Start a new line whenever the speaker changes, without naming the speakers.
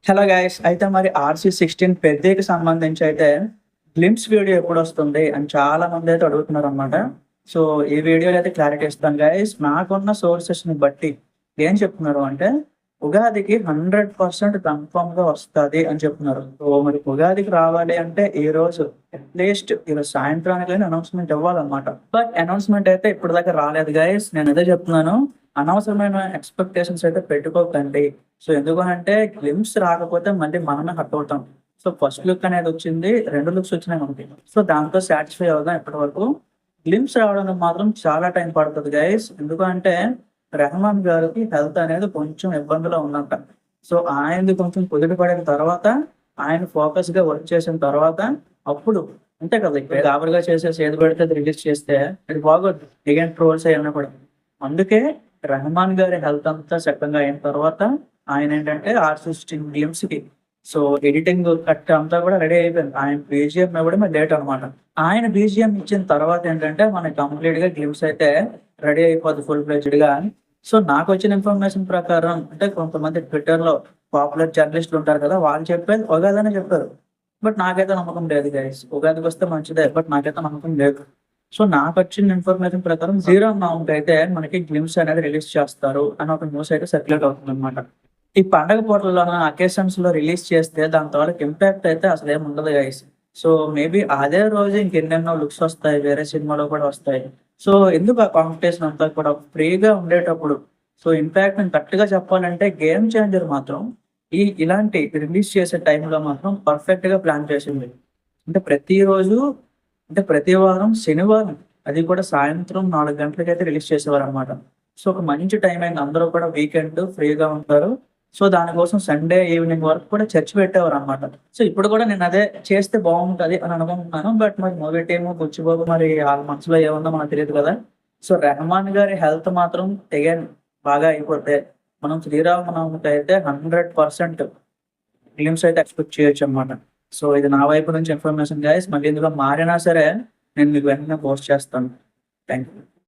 Hello guys, అయితే మరి RC16 పెద్దకి సంబంధించి అయితే గ్లింప్స్ వీడియో ఎప్పుడు వస్తుంది అని చాలా మంది అయితే అడుగుతున్నారు అనమాట. సో ఈ వీడియోలో అయితే క్లారిటీ ఇస్తాను గైస్. నాకున్న సోర్సెస్ ని బట్టి ఏం చెప్తున్నారు అంటే ఉగాదికి 100% కన్ఫర్మ్ గా వస్తుంది అని చెప్తున్నారు. సో మరి ఉగాదికి రావాలి అంటే ఈ రోజు అట్లీస్ట్ ఈరోజు సాయంత్రానికి అనౌన్స్మెంట్ ఇవ్వాలన్నమాట. బట్ అనౌన్స్మెంట్ అయితే ఇప్పటిదాకా రాలేదు గైస్. నేను అదే చెప్తున్నాను, అనవసరమైన ఎక్స్పెక్టేషన్స్ అయితే పెట్టుకోకండి. సో ఎందుకనంటే గ్లిమ్స్ రాకపోతే మళ్ళీ మనమే హర్ట్ అవుతాం. సో ఫస్ట్ లుక్ అనేది వచ్చింది, 2 లుక్స్ వచ్చినాయి మనకి. సో దాంతో సాటిస్ఫై అవుదాం. ఇప్పటి వరకు గ్లిమ్స్ రావడానికి మాత్రం చాలా టైం పడుతుంది గైస్. ఎందుకంటే రెహమాన్ గారికి హెల్త్ అనేది కొంచెం ఇబ్బందిలో ఉందంట. సో ఆయనది కొంచెం కుదుట పడిన తర్వాత, ఆయన ఫోకస్ గా వర్క్ చేసిన తర్వాత అప్పుడు అంతే కదా, ఇక్కడ గాబరిగా చేసేసి ఏది పడితే అది రిలీజ్ చేస్తే అది బాగోదు. ఎగైన్ ట్రోల్స్ అయ్యన్నా కూడా. అందుకే రెహమాన్ గారి హెల్త్ అంతా చక్కగా అయిన తర్వాత ఆయన ఏంటంటే R16 గ్లిమ్స్ కి సో ఎడిటింగ్ కట్ అంతా కూడా రెడీ అయిపోయింది. ఆయన బీజిఎం ఇవ్వడం లేట్ అనమాట. ఆయన బీజిఎం ఇచ్చిన తర్వాత ఏంటంటే మనకి కంప్లీట్ గా గ్లిమ్స్ అయితే రెడీ అయిపోద్ది ఫుల్ ఫ్లెడ్జ్డ్ గా. సో నాకు వచ్చిన ఇన్ఫర్మేషన్ ప్రకారం అంటే కొంతమంది ట్విట్టర్ లో పాపులర్ జర్నలిస్టులు ఉంటారు కదా, వాళ్ళు చెప్పేది ఉగాది చెప్పారు. బట్ నాకైతే నమ్మకం లేదు గైస్. ఉగాదికి వస్తే మంచిదే, బట్ నాకైతే నమ్మకం లేదు. సో నాకు వచ్చిన ఇన్ఫర్మేషన్ ప్రకారం శ్రీరామనవమికి అయితే మనకి గ్లిమ్స్ అనేది రిలీజ్ చేస్తారు అని ఒక న్యూస్ అయితే సర్క్యులేట్ అవుతుంది అనమాట. ఈ పండగ పూటల్లో అకేషన్స్ లో రిలీజ్ చేస్తే దాని ద్వారా ఇంపాక్ట్ అయితే అసలు ఏమి ఉండదు గైస్. సో మేబీ అదే రోజు ఇంకెన్నెన్నో లుక్స్ వస్తాయి, వేరే సినిమాలో కూడా వస్తాయి. సో ఎందుకు ఆ కాంపిటీషన్ అంతా కూడా ఫ్రీగా ఉండేటప్పుడు సో ఇంపాక్ట్ కరెక్ట్ గా చెప్పాలంటే గేమ్ చేంజర్ మాత్రం ఇలాంటి రిలీజ్ చేసే టైంలో మాత్రం పర్ఫెక్ట్ గా ప్లాన్ చేసింది. అంటే ప్రతిరోజు అంటే ప్రతి వారం శనివారం అది కూడా సాయంత్రం 4 గంటలకైతే రిలీజ్ చేసేవారు అనమాట. సో ఒక మంచి టైం అయింది. అందరూ కూడా వీకెండ్ ఫ్రీగా ఉంటారు. సో దానికోసం సండే ఈవినింగ్ వరకు కూడా చర్చ్ పెట్టేవారు అనమాట. సో ఇప్పుడు కూడా నేను అదే చేస్తే బాగుంటది అని అనుకుంటున్నాను. బట్ మరి మూవీ టీము బుచ్చిబాబు మరి వాళ్ళ మనసులో ఏముందో మనకు తెలియదు కదా. సో రెహమాన్ గారి హెల్త్ మాత్రం అగైన్ బాగా అయిపోతే మనం శ్రీరామనవమికి అయితే 100% ఫిలిమ్స్ అయితే ఎక్స్పెక్ట్ చేయొచ్చు అనమాట. సో ఇది నా వైపు నుంచి ఇన్ఫర్మేషన్ గైస్. మళ్ళీ ఇందులో మారినా సరే నేను మీకు వెంటనే పోస్ట్ చేస్తాను. Thank you.